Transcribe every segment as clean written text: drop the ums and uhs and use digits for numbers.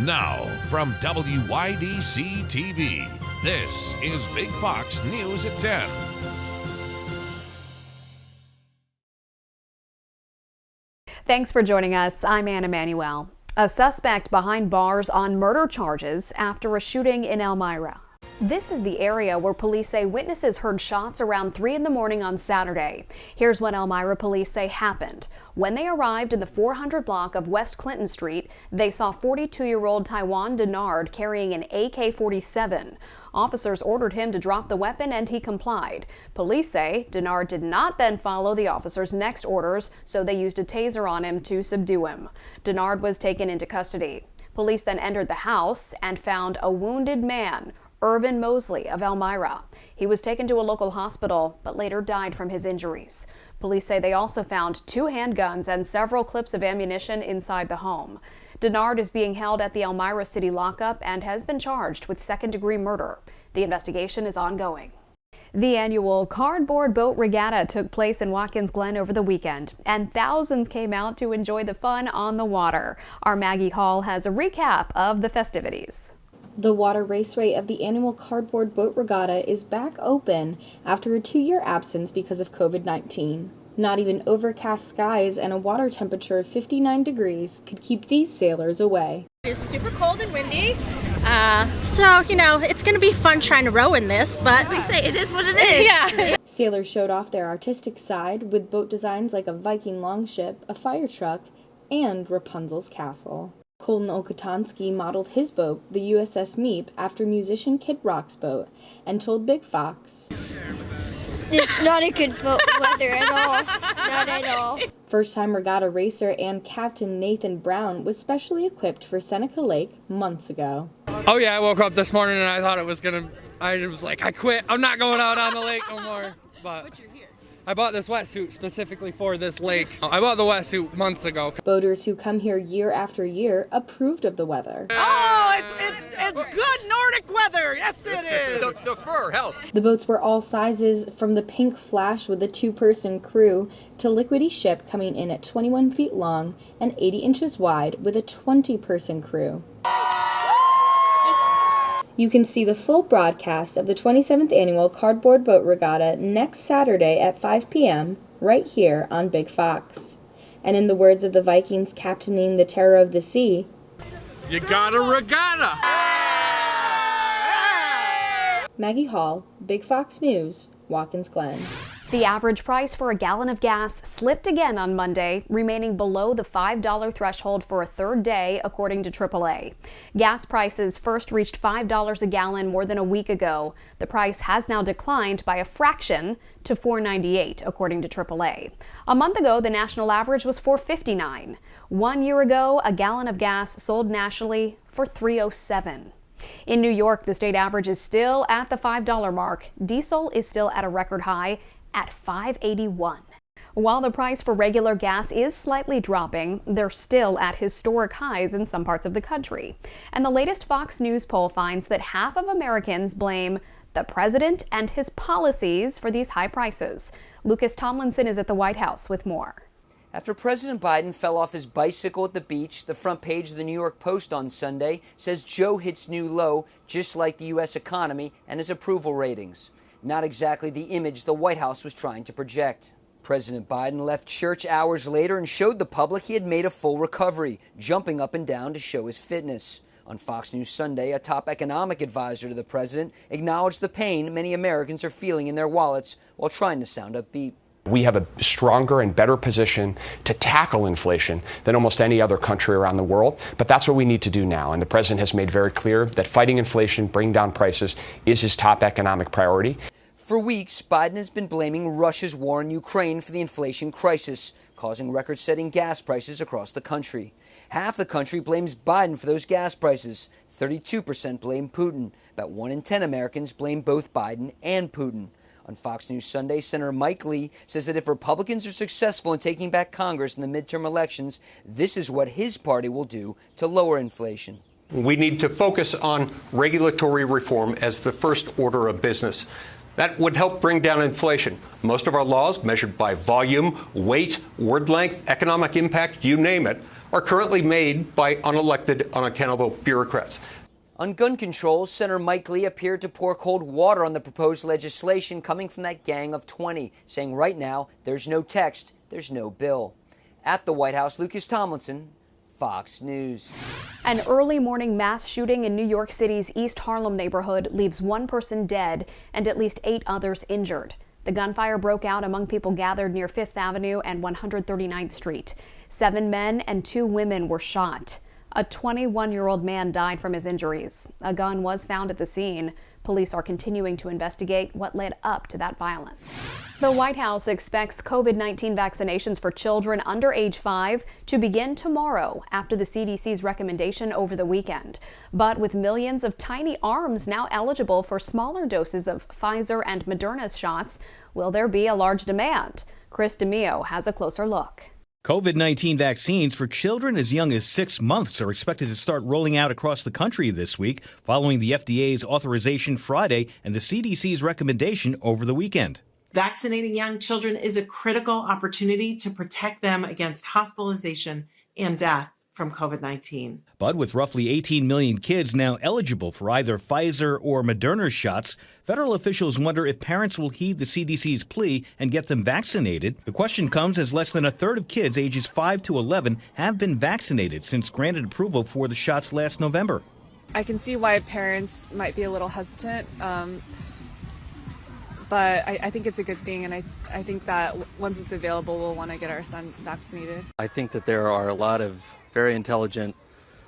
Now, from WYDC TV, this is Big Fox News at 10. Thanks for joining us. I'm Anna Manuel. A suspect behind bars on murder charges after a shooting in Elmira. This is the area where police say witnesses heard shots around 3 in the morning on Saturday. Here's what Elmira police say happened. When they arrived in the 400 block of West Clinton Street, they saw 42-year-old Taiwan Denard carrying an AK-47. Officers ordered him to drop the weapon and he complied. Police say Denard did not then follow the officers' next orders, so they used a taser on him to subdue him. Denard was taken into custody. Police then entered the house and found a wounded man, Irvin Mosley of Elmira. He was taken to a local hospital, but later died from his injuries. Police say they also found 2 handguns and several clips of ammunition inside the home. Denard is being held at the Elmira City lockup and has been charged with second-degree murder. The investigation is ongoing. The annual Cardboard Boat Regatta took place in Watkins Glen over the weekend, and thousands came out to enjoy the fun on the water. Our Maggie Hall has a recap of the festivities. The water raceway of the annual Cardboard Boat Regatta is back open after a 2-year absence because of COVID-19. Not even overcast skies and a water temperature of 59 degrees could keep these sailors away. It's super cold and windy, so, it's going to be fun trying to row in this, but as they say, it is what it is. Yeah. Sailors showed off their artistic side with boat designs like a Viking longship, a fire truck, and Rapunzel's castle. Colton Okotonski modeled his boat, the USS Meep, after musician Kid Rock's boat, and told Big Fox, "It's not a good boat weather at all. Not at all." First-time regatta racer and Captain Nathan Brown was specially equipped for Seneca Lake months ago. Oh yeah, I woke up this morning and I thought I was like, I quit. I'm not going out on the lake no more. But you're here. I bought this wetsuit specifically for this lake. I bought the wetsuit months ago. Boaters who come here year after year approved of the weather. Oh, it's good Nordic weather. Yes, it is. The fur helps. The boats were all sizes, from the Pink Flash with a 2-person crew to Liquidy Ship coming in at 21 feet long and 80 inches wide with a 20-person crew. You can see the full broadcast of the 27th Annual Cardboard Boat Regatta next Saturday at 5 p.m. right here on Big Fox. And in the words of the Vikings captaining the Terror of the Sea, "You got a regatta!" Maggie Hall, Big Fox News, Watkins Glen. The average price for a gallon of gas slipped again on Monday, remaining below the $5 threshold for a third day, according to AAA. Gas prices first reached $5 a gallon more than a week ago. The price has now declined by a fraction to $4.98, according to AAA. A month ago, the national average was $4.59. 1 year ago, a gallon of gas sold nationally for $3.07. In New York, the state average is still at the $5 mark. Diesel is still at a record high at $5.81. While the price for regular gas is slightly dropping, they're still at historic highs in some parts of the country. And the latest Fox News poll finds that half of Americans blame the president and his policies for these high prices. Lucas Tomlinson is at the White House with more. After President Biden fell off his bicycle at the beach, the front page of the New York Post on Sunday says Joe hits new low, just like the U.S. economy and his approval ratings. Not exactly the image the White House was trying to project. President Biden left church hours later and showed the public he had made a full recovery, jumping up and down to show his fitness. On Fox News Sunday, a top economic advisor to the president acknowledged the pain many Americans are feeling in their wallets while trying to sound upbeat. We have a stronger and better position to tackle inflation than almost any other country around the world, but that's what we need to do now. And the president has made very clear that fighting inflation, bringing down prices, is his top economic priority. For weeks, Biden has been blaming Russia's war in Ukraine for the inflation crisis, causing record-setting gas prices across the country. Half the country blames Biden for those gas prices. 32% blame Putin. About 1 in 10 Americans blame both Biden and Putin. On Fox News Sunday, Senator Mike Lee says that if Republicans are successful in taking back Congress in the midterm elections, this is what his party will do to lower inflation. We need to focus on regulatory reform as the first order of business. That would help bring down inflation. Most of our laws, measured by volume, weight, word length, economic impact, you name it, are currently made by unelected, unaccountable bureaucrats. On gun control, Senator Mike Lee appeared to pour cold water on the proposed legislation coming from that gang of 20, saying right now there's no text, there's no bill. At the White House, Lucas Tomlinson, Fox News. An early morning mass shooting in New York City's East Harlem neighborhood leaves one person dead and at least 8 others injured. The gunfire broke out among people gathered near 5th Avenue and 139th Street. 7 men and 2 women were shot. A 21-year-old man died from his injuries. A gun was found at the scene. Police are continuing to investigate what led up to that violence. The White House expects COVID-19 vaccinations for children under age 5 to begin tomorrow after the CDC's recommendation over the weekend. But with millions of tiny arms now eligible for smaller doses of Pfizer and Moderna's shots, will there be a large demand? Chris DeMio has a closer look. COVID-19 vaccines for children as young as 6 months are expected to start rolling out across the country this week, following the FDA's authorization Friday and the CDC's recommendation over the weekend. Vaccinating young children is a critical opportunity to protect them against hospitalization and death from COVID-19. But with roughly 18 million kids now eligible for either Pfizer or Moderna shots, federal officials wonder if parents will heed the CDC's plea and get them vaccinated. The question comes as less than a third of kids ages 5 to 11 have been vaccinated since granted approval for the shots last November. I can see why parents might be a little hesitant, but I think it's a good thing, and I think that once it's available, we'll want to get our son vaccinated. I think that there are a lot of very intelligent,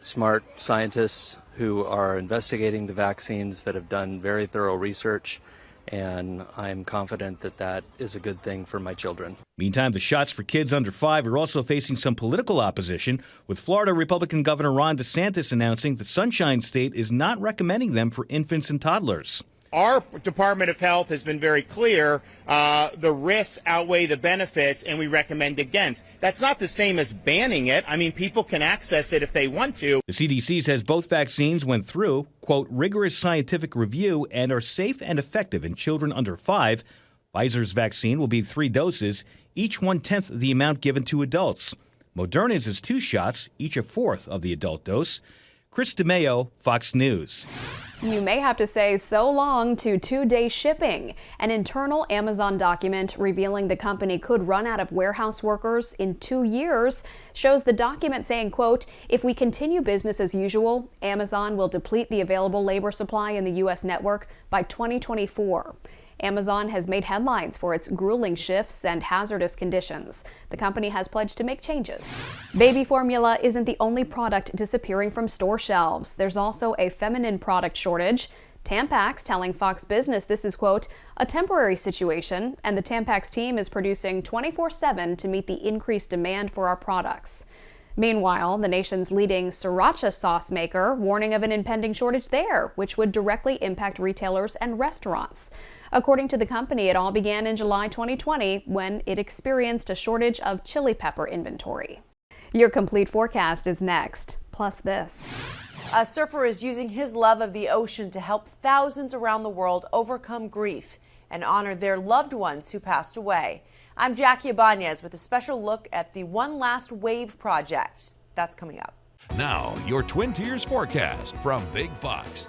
smart scientists who are investigating the vaccines that have done very thorough research, and I'm confident that that is a good thing for my children. Meantime, the shots for kids under 5 are also facing some political opposition, with Florida Republican Governor Ron DeSantis announcing the Sunshine State is not recommending them for infants and toddlers. Our Department of Health has been very clear. The risks outweigh the benefits, and we recommend against. That's not the same as banning it. I mean, people can access it if they want to. The CDC says both vaccines went through, quote, rigorous scientific review and are safe and effective in children under 5. Pfizer's vaccine will be 3 doses, each 1/10 the amount given to adults. Moderna's is 2 shots, each 1/4 of the adult dose. Chris DeMeo, Fox News. You may have to say so long to 2-day shipping. An internal Amazon document revealing the company could run out of warehouse workers in 2 years shows the document saying, quote, if we continue business as usual, Amazon will deplete the available labor supply in the U.S. network by 2024. Amazon has made headlines for its grueling shifts and hazardous conditions. The company has pledged to make changes. Baby formula isn't the only product disappearing from store shelves. There's also a feminine product shortage. Tampax telling Fox Business this is, quote, a temporary situation, and the Tampax team is producing 24/7 to meet the increased demand for our products. Meanwhile, the nation's leading sriracha sauce maker warning of an impending shortage there, which would directly impact retailers and restaurants. According to the company, it all began in July 2020 when it experienced a shortage of chili pepper inventory. Your complete forecast is next, plus this. A surfer is using his love of the ocean to help thousands around the world overcome grief and honor their loved ones who passed away. I'm Jackie Ibanez with a special look at the One Last Wave project. That's coming up. Now, your Twin Tiers forecast from Big Fox.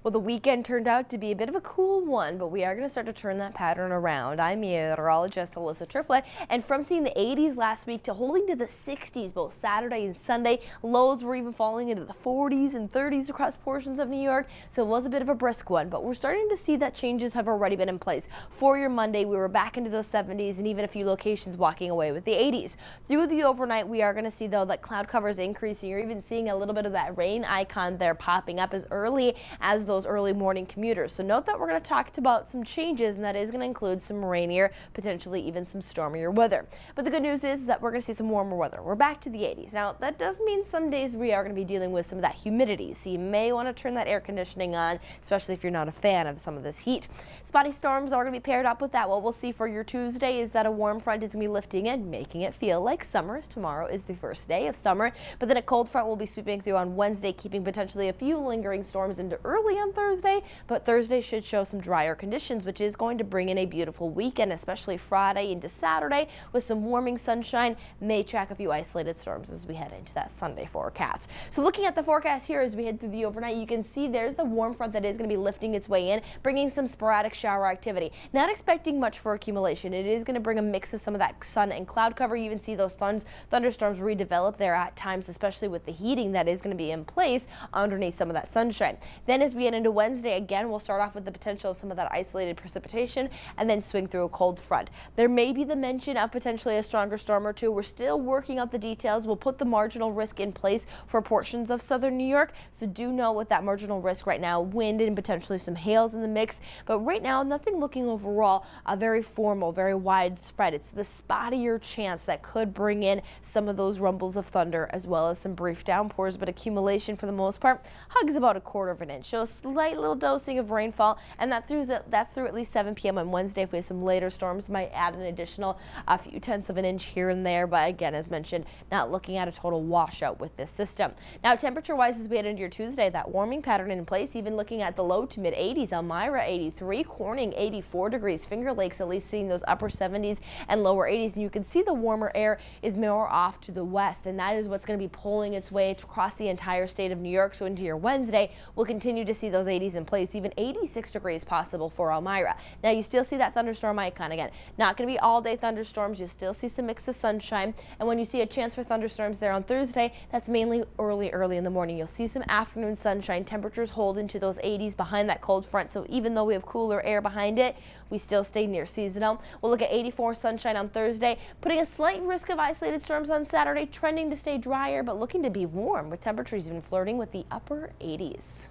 Well, the weekend turned out to be a bit of a cool one, but we are going to start to turn that pattern around. I'm meteorologist Alyssa Triplett, and from seeing the 80s last week to holding to the 60s both Saturday and Sunday, lows were even falling into the 40s and 30s across portions of New York, so it was a bit of a brisk one, but we're starting to see that changes have already been in place. For your Monday, we were back into those 70s and even a few locations walking away with the 80s. Through the overnight, we are going to see, though, that cloud cover is increasing. You're even seeing a little bit of that rain icon there popping up as early as those early morning commuters. So note that we're going to talk about some changes, and that is going to include some rainier, potentially even some stormier weather. But the good news is that we're going to see some warmer weather. We're back to the 80s. Now, that does mean some days we are going to be dealing with some of that humidity, so you may want to turn that air conditioning on, especially if you're not a fan of some of this heat. Spotty storms are going to be paired up with that. What we'll see for your Tuesday is that a warm front is going to be lifting in, making it feel like summer. Tomorrow is the first day of summer, but then a cold front will be sweeping through on Wednesday, keeping potentially a few lingering storms into early on Thursday, but Thursday should show some drier conditions, which is going to bring in a beautiful weekend, especially Friday into Saturday with some warming sunshine. May track a few isolated storms as we head into that Sunday forecast. So looking at the forecast here as we head through the overnight, you can see there's the warm front that is going to be lifting its way in, bringing some sporadic shower activity. Not expecting much for accumulation. It is going to bring a mix of some of that sun and cloud cover. You even see those thunderstorms redevelop there at times, especially with the heating that is going to be in place underneath some of that sunshine. Then as we get into Wednesday, again, we'll start off with the potential of some of that isolated precipitation and then swing through a cold front. There may be the mention of potentially a stronger storm or two. We're still working out the details. We'll put the marginal risk in place for portions of southern New York. So do know with that marginal risk right now, wind and potentially some hails in the mix. But right now, nothing looking overall very formal, very widespread. It's the spottier chance that could bring in some of those rumbles of thunder as well as some brief downpours, but accumulation for the most part hugs about 1/4 of an inch. So a slight little dosing of rainfall, and that's through at least 7 p.m. on Wednesday. If we have some later storms, might add an additional few tenths of an inch here and there, but again, as mentioned, not looking at a total washout with this system. Now, temperature-wise, as we head into your Tuesday, that warming pattern in place, even looking at the low to mid-80s. Elmira 83, Corning 84 degrees, Finger Lakes at least seeing those upper 70s and lower 80s, and you can see the warmer air is more off to the west, and that is what's going to be pulling its way across the entire state of New York. So into your Wednesday, we'll continue to see those 80s in place, even 86 degrees possible for Elmira. Now, you still see that thunderstorm icon again. Not going to be all-day thunderstorms. You'll still see some mix of sunshine, and when you see a chance for thunderstorms there on Thursday, that's mainly early in the morning. You'll see some afternoon sunshine. Temperatures hold into those 80s behind that cold front, so even though we have cooler air behind it, we still stay near seasonal. We'll look at 84 sunshine on Thursday, putting a slight risk of isolated storms on Saturday, trending to stay drier, but looking to be warm with temperatures even flirting with the upper 80s.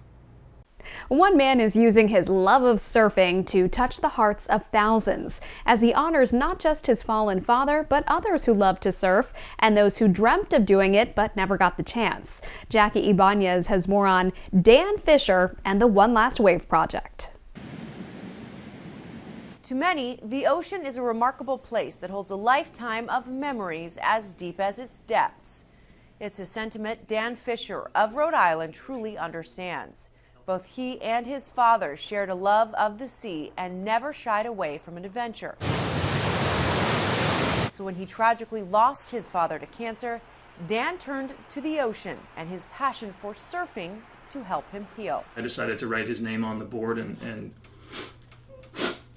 One man is using his love of surfing to touch the hearts of thousands as he honors not just his fallen father, but others who love to surf and those who dreamt of doing it but never got the chance. Jackie Ibanez has more on Dan Fisher and the One Last Wave project. To many, the ocean is a remarkable place that holds a lifetime of memories as deep as its depths. It's a sentiment Dan Fisher of Rhode Island truly understands. Both he and his father shared a love of the sea and never shied away from an adventure. So when he tragically lost his father to cancer, Dan turned to the ocean and his passion for surfing to help him heal. I decided to write his name on the board and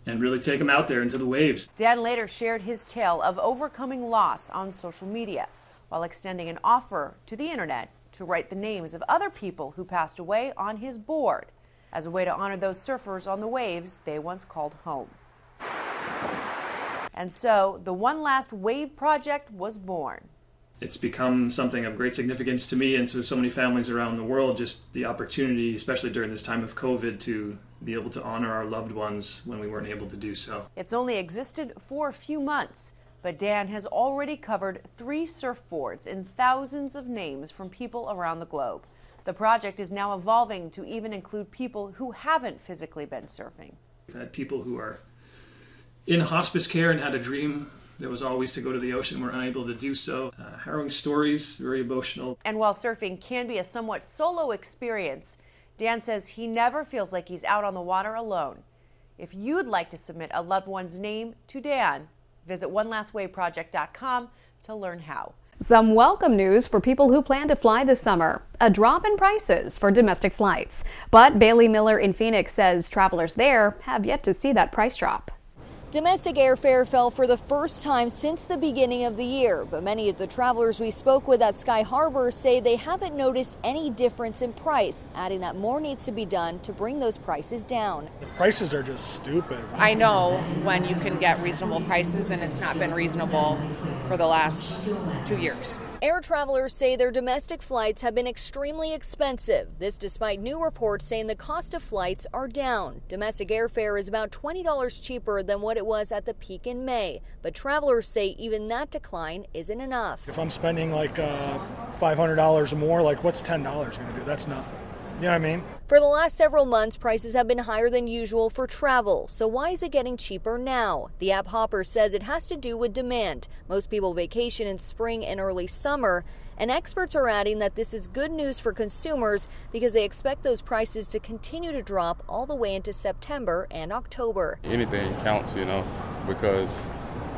really take him out there into the waves. Dan later shared his tale of overcoming loss on social media while extending an offer to the internet to write the names of other people who passed away on his board as a way to honor those surfers on the waves they once called home. And so the One Last Wave project was born. It's become something of great significance to me and to so many families around the world, just the opportunity, especially during this time of COVID, to be able to honor our loved ones when we weren't able to do so. It's only existed for a few months, but Dan has already covered 3 surfboards and thousands of names from people around the globe. The project is now evolving to even include people who haven't physically been surfing. We've had people who are in hospice care and had a dream that was always to go to the ocean, were unable to do so. Harrowing stories, very emotional. And while surfing can be a somewhat solo experience, Dan says he never feels like he's out on the water alone. If you'd like to submit a loved one's name to Dan, visit OneLastWaveProject.com to learn how. Some welcome news for people who plan to fly this summer. A drop in prices for domestic flights. But Bailey Miller in Phoenix says travelers there have yet to see that price drop. Domestic airfare fell for the first time since the beginning of the year, but many of the travelers we spoke with at Sky Harbor say they haven't noticed any difference in price, adding that more needs to be done to bring those prices down. The prices are just stupid. I know when you can get reasonable prices, and it's not been reasonable for the last 2 years. Air travelers say their domestic flights have been extremely expensive. This despite new reports saying the cost of flights are down. Domestic airfare is about $20 cheaper than what it was at the peak in May. But travelers say even that decline isn't enough. If I'm spending like $500 or more, like what's $10 going to do? That's nothing. You know what I mean? For the last several months, prices have been higher than usual for travel. So why is it getting cheaper now? The app Hopper says it has to do with demand. Most people vacation in spring and early summer, and experts are adding that this is good news for consumers because they expect those prices to continue to drop all the way into September and October. Anything counts, because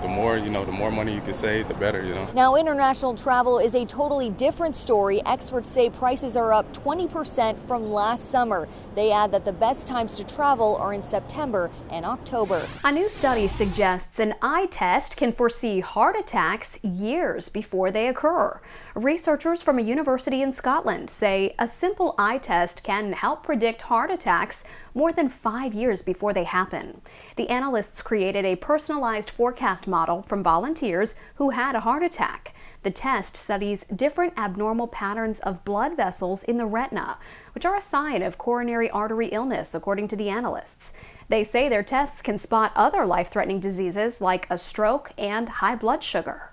the more, the more money you can save, the better, Now, international travel is a totally different story. Experts say prices are up 20% from last summer. They add that the best times to travel are in September and October. A new study suggests an eye test can foresee heart attacks years before they occur. Researchers from a university in Scotland say a simple eye test can help predict heart attacks more than 5 years before they happen. The analysts created a personalized forecast model from volunteers who had a heart attack. The test studies different abnormal patterns of blood vessels in the retina, which are a sign of coronary artery illness, according to the analysts. They say their tests can spot other life-threatening diseases like a stroke and high blood sugar.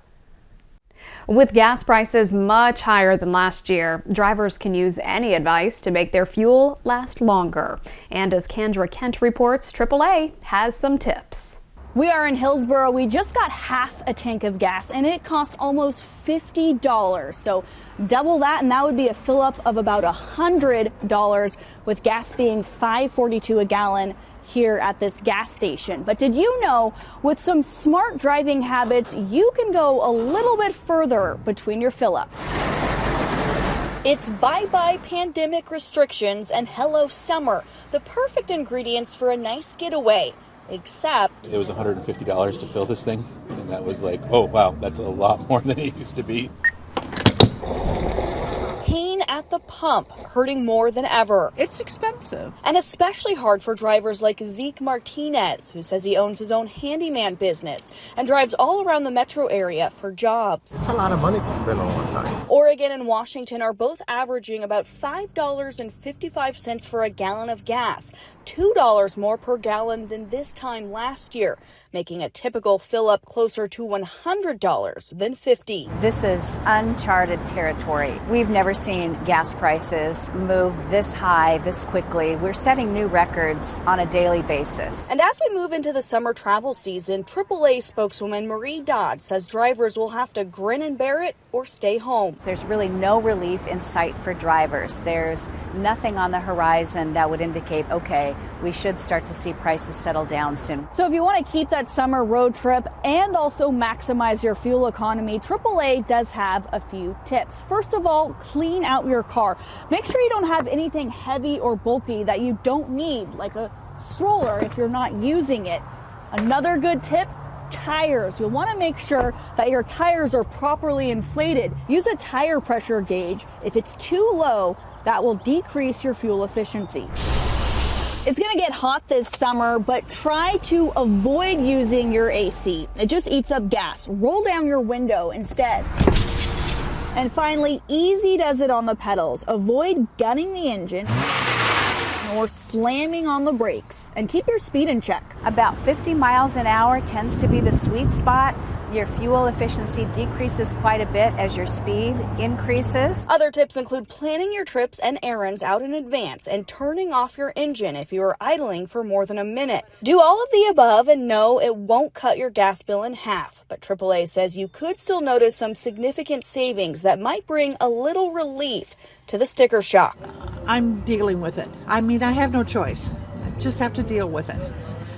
With gas prices much higher than last year, drivers can use any advice to make their fuel last longer. And as Kendra Kent reports, AAA has some tips. We are in Hillsboro. We just got half a tank of gas and it costs almost $50. So double that and that would be a fill up of about $100, with gas being $5.42 a gallon here at this gas station. But did you know, with some smart driving habits, you can go a little bit further between your fill-ups. It's bye-bye pandemic restrictions and hello summer, the perfect ingredients for a nice getaway. Except it was $150 to fill this thing, and that was like, oh wow, that's a lot more than it used to be. Pain at the pump, hurting more than ever. It's expensive. And especially hard for drivers like Zeke Martinez, who says he owns his own handyman business and drives all around the metro area for jobs. It's a lot of money to spend on one time. Oregon and Washington are both averaging about $5.55 for a gallon of gas, $2 more per gallon than this time last year, making a typical fill-up closer to $100 than $50. This is uncharted territory. We've never seen gas prices move this high, this quickly. We're setting new records on a daily basis. And as we move into the summer travel season, AAA spokeswoman Marie Dodd says drivers will have to grin and bear it or stay home. There's really no relief in sight for drivers. There's nothing on the horizon that would indicate, okay, we should start to see prices settle down soon. So if you want to keep that summer road trip and also maximize your fuel economy, AAA does have a few tips. First of all, clean out your car. Make sure you don't have anything heavy or bulky that you don't need, like a stroller if you're not using it. Another good tip, tires. You'll want to make sure that your tires are properly inflated. Use a tire pressure gauge. If it's too low, that will decrease your fuel efficiency. It's going to get hot this summer, but try to avoid using your AC. It just eats up gas. Roll down your window instead. And finally, easy does it on the pedals. Avoid gunning the engine or slamming on the brakes, and keep your speed in check. About 50 miles an hour tends to be the sweet spot. Your fuel efficiency decreases quite a bit as your speed increases. Other tips include planning your trips and errands out in advance and turning off your engine if you are idling for more than a minute. Do all of the above and no, it won't cut your gas bill in half. But AAA says you could still notice some significant savings that might bring a little relief to the sticker shock. I'm dealing with it. I mean, I have no choice. I just have to deal with it.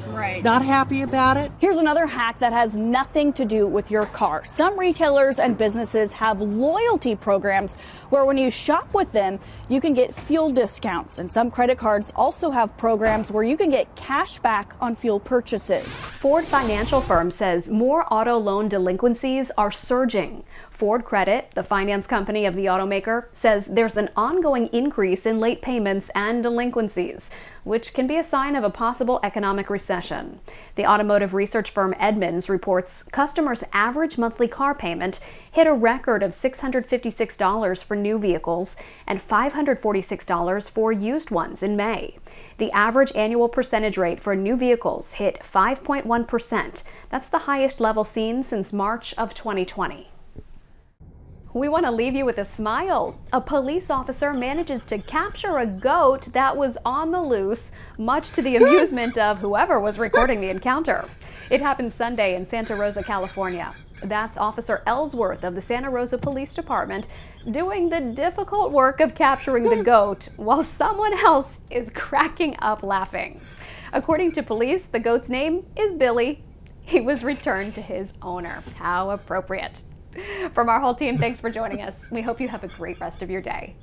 Right. Not happy about it. Here's another hack that has nothing to do with your car. Some retailers and businesses have loyalty programs where when you shop with them, you can get fuel discounts. And some credit cards also have programs where you can get cash back on fuel purchases. Ford Financial Firm says more auto loan delinquencies are surging. Ford Credit, the finance company of the automaker, says there's an ongoing increase in late payments and delinquencies, which can be a sign of a possible economic recession. The automotive research firm Edmunds reports customers' average monthly car payment hit a record of $656 for new vehicles and $546 for used ones in May. The average annual percentage rate for new vehicles hit 5.1%. That's the highest level seen since March of 2020. We want to leave you with a smile. A police officer manages to capture a goat that was on the loose, much to the amusement of whoever was recording the encounter. It happened Sunday in Santa Rosa, California. That's Officer Ellsworth of the Santa Rosa Police Department doing the difficult work of capturing the goat while someone else is cracking up laughing. According to police, the goat's name is Billy. He was returned to his owner. How appropriate. From our whole team, thanks for joining us. We hope you have a great rest of your day.